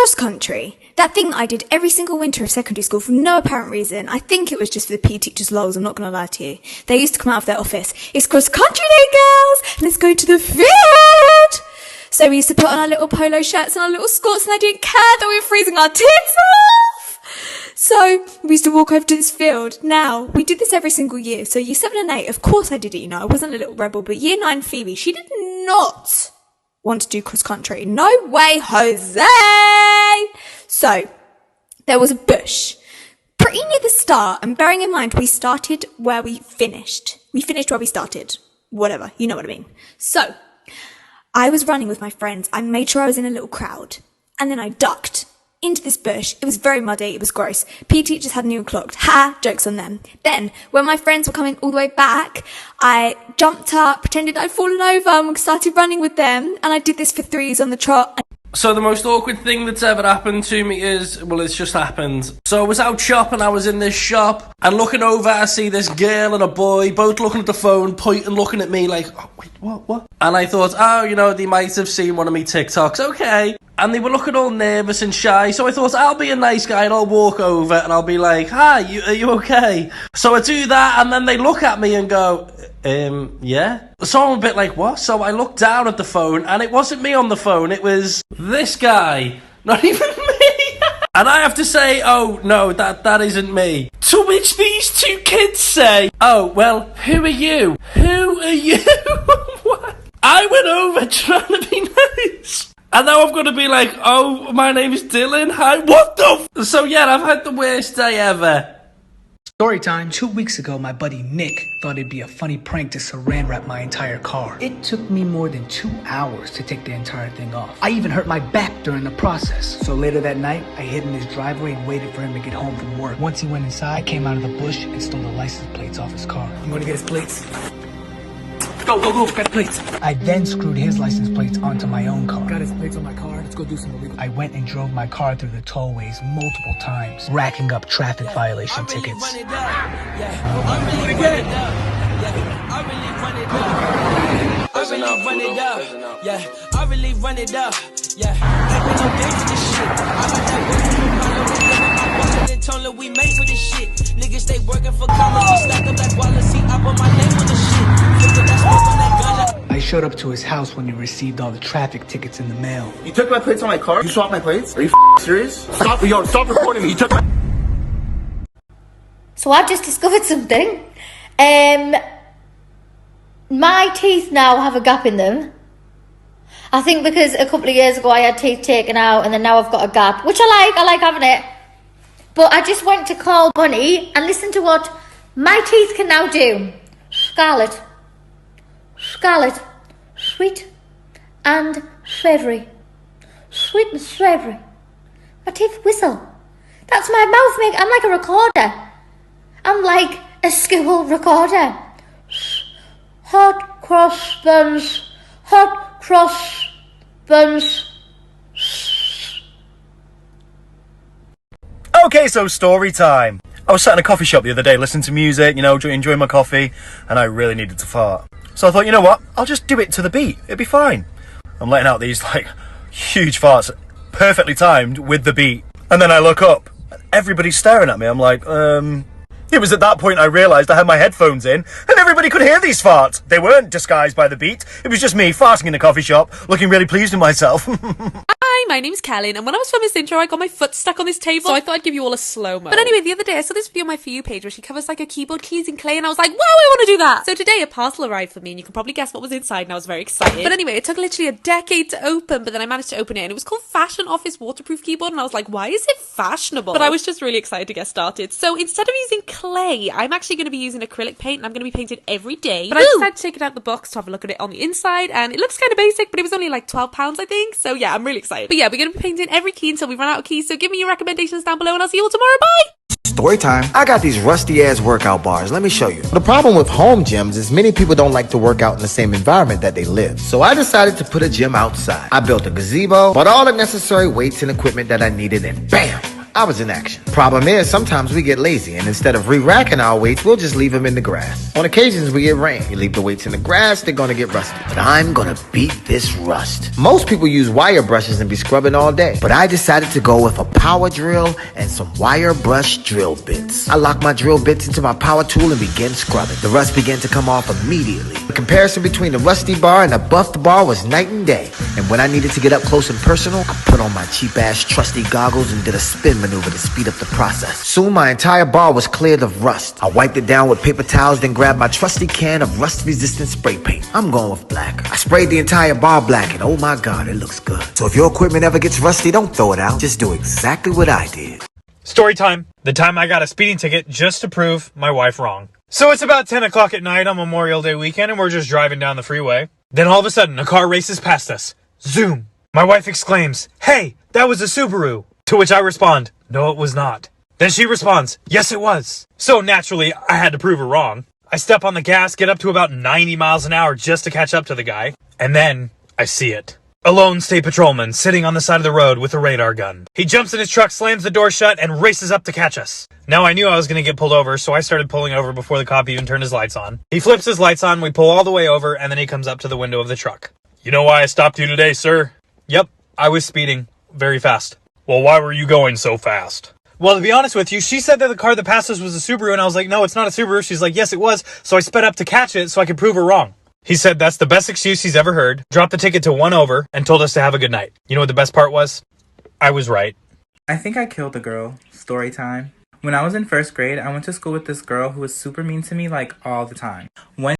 cross country. That thing I did every single winter of secondary school for no apparent reason. I think it was just for the PE teachers' lols, I'm not going to lie to you. They used to come out of their office. It's cross country day, girls! Let's go to the field! So we used to put on our little polo shirts and our little skirts, and I didn't care that we were freezing our tits off! So we used to walk over to this field. Now, we did this every single year. So year 7 and 8, of course I did it, you know. I wasn't a little rebel, but year 9 Phoebe, she did not want to do cross country. No way, Jose! So, there was a bush pretty near the start, and bearing in mind we started where we finished. We finished where we started. Whatever, you know what I mean. So, I was running with my friends. I made sure I was in a little crowd, and then I ducked into this bush. It was very muddy, it was gross. PE teachers hadn't even clocked. Ha! Jokes on them. Then, when my friends were coming all the way back, I jumped up, pretended I'd fallen over, and started running with them, and I did this for 3s on the trot. So the most awkward thing that's ever happened to me is, well, it's just happened. So I was out shopping, I was in this shop, and looking over, I see this girl and a boy, both looking at the phone, pointing, looking at me like, oh, wait, what? And I thought, oh, you know, they might have seen one of me TikToks, okay. And they were looking all nervous and shy, so I thought, I'll be a nice guy, and I'll walk over, and I'll be like, hi, are you okay? So I do that, and then they look at me and go, yeah? So I'm a bit like, what? So I looked down at the phone, and it wasn't me on the phone, it was this guy. Not even me. And I have to say, oh, no, that isn't me. To which these two kids say, oh, well, who are you? Who are you? What? I went over trying to be nice. And now I'm going to be like, oh, my name is Dylan. Hi, what the f? So yeah, I've had the worst day ever. Story time. 2 weeks ago, my buddy Nick thought it'd be a funny prank to saran wrap my entire car. It took me more than 2 hours to take the entire thing off. I even hurt my back during the process. So later that night, I hid in his driveway and waited for him to get home from work. Once he went inside, I came out of the bush and stole the license plates off his car. You want to get his plates? Go, get the plates. I then screwed his license plates onto my own car. Got his plates on my car, let's go do some illegal. I went and drove my car through the tollways multiple times, racking up traffic violation tickets. I really run it up. I really run it up. Yeah. Ain't no game for this shit. I got that work told her we made for this shit. Niggas stay working for college, stack up that wallet, see I put my name on the shit. I showed up to his house when he received all the traffic tickets in the mail. You took my plates on my car? You swapped my plates? Are you serious? Stop recording me. You took my... So I've just discovered something. My teeth now have a gap in them. I think because a couple of years ago I had teeth taken out and then now I've got a gap, which I like having it. But I just went to call Bunny and listen to what my teeth can now do. Scarlet, sweet and savoury. Sweet and savoury. My teeth whistle. That's my mouth make. I'm like a recorder. I'm like a school recorder. Hot cross buns. Hot cross buns. Okay, so story time. I was sat in a coffee shop the other day listening to music, you know, enjoying my coffee, and I really needed to fart. So I thought, you know what, I'll just do it to the beat, it'll be fine. I'm letting out these, like, huge farts, perfectly timed with the beat. And then I look up, and everybody's staring at me. I'm like, It was at that point I realised I had my headphones in, and everybody could hear these farts. They weren't disguised by the beat. It was just me farting in a coffee shop, looking really pleased with myself. Hi, my name's Kellen, and when I was filming this intro, I got my foot stuck on this table, so I thought I'd give you all a slow-mo. But anyway, the other day, I saw this video on my For You page where she covers like her keyboard keys in clay, and I was like, wow, I want to do that! So today, a parcel arrived for me, and you can probably guess what was inside, and I was very excited. But anyway, it took literally a decade to open, but then I managed to open it, and it was called Fashion Office Waterproof Keyboard, and I was like, why is it fashionable? But I was just really excited to get started. So instead of using clay, I'm actually going to be using acrylic paint, and I'm going to be painting every day. But I decided to take it out the box to have a look at it on the inside, and it looks kind of basic, but it was only like £12, I think. So yeah, I'm really excited. But yeah, we're going to be painting every key until we run out of keys. So give me your recommendations down below, and I'll see you all tomorrow. Bye! Story time. I got these rusty ass workout bars. Let me show you. The problem with home gyms is many people don't like to work out in the same environment that they live. So I decided to put a gym outside. I built a gazebo, bought all the necessary weights and equipment that I needed, and bam! I was in action. Problem is, sometimes we get lazy, and instead of re-racking our weights, we'll just leave them in the grass. On occasions, we get rain. You leave the weights in the grass, they're gonna get rusty. But I'm gonna beat this rust. Most people use wire brushes and be scrubbing all day, but I decided to go with a power drill and some wire brush drill bits. I locked my drill bits into my power tool and began scrubbing. The rust began to come off immediately. The comparison between the rusty bar and the buffed bar was night and day. And when I needed to get up close and personal, I put on my cheap-ass trusty goggles and did a spin maneuver to speed up the process. Soon my entire bar was cleared of rust. I wiped it down with paper towels, then grabbed my trusty can of rust-resistant spray paint. I'm going with black. I sprayed the entire bar black, and oh my god, it looks good. So if your equipment ever gets rusty, don't throw it out. Just do exactly what I did. Story time. The time I got a speeding ticket just to prove my wife wrong. So it's about 10 o'clock at night on Memorial Day weekend and we're just driving down the freeway. Then all of a sudden, a car races past us. Zoom. My wife exclaims, "Hey, that was a Subaru." To which I respond, "No, it was not." Then she responds, "Yes, it was." So naturally, I had to prove her wrong. I step on the gas, get up to about 90 miles an hour just to catch up to the guy. And then I see it. A lone state patrolman sitting on the side of the road with a radar gun. He jumps in his truck, slams the door shut, and races up to catch us. Now I knew I was going to get pulled over, so I started pulling over before the cop even turned his lights on. He flips his lights on, we pull all the way over, and then he comes up to the window of the truck. "You know why I stopped you today, sir?" "Yep, I was speeding. Very fast." "Well, why were you going so fast?" "Well, to be honest with you, she said that the car that passed us was a Subaru, and I was like, no, it's not a Subaru." She's like, "Yes, it was." So I sped up to catch it so I could prove her wrong. He said that's the best excuse he's ever heard, dropped the ticket to 1 over, and told us to have a good night. You know what the best part was? I was right. I think I killed a girl. Story time. When I was in first grade, I went to school with this girl who was super mean to me, like, all the time. One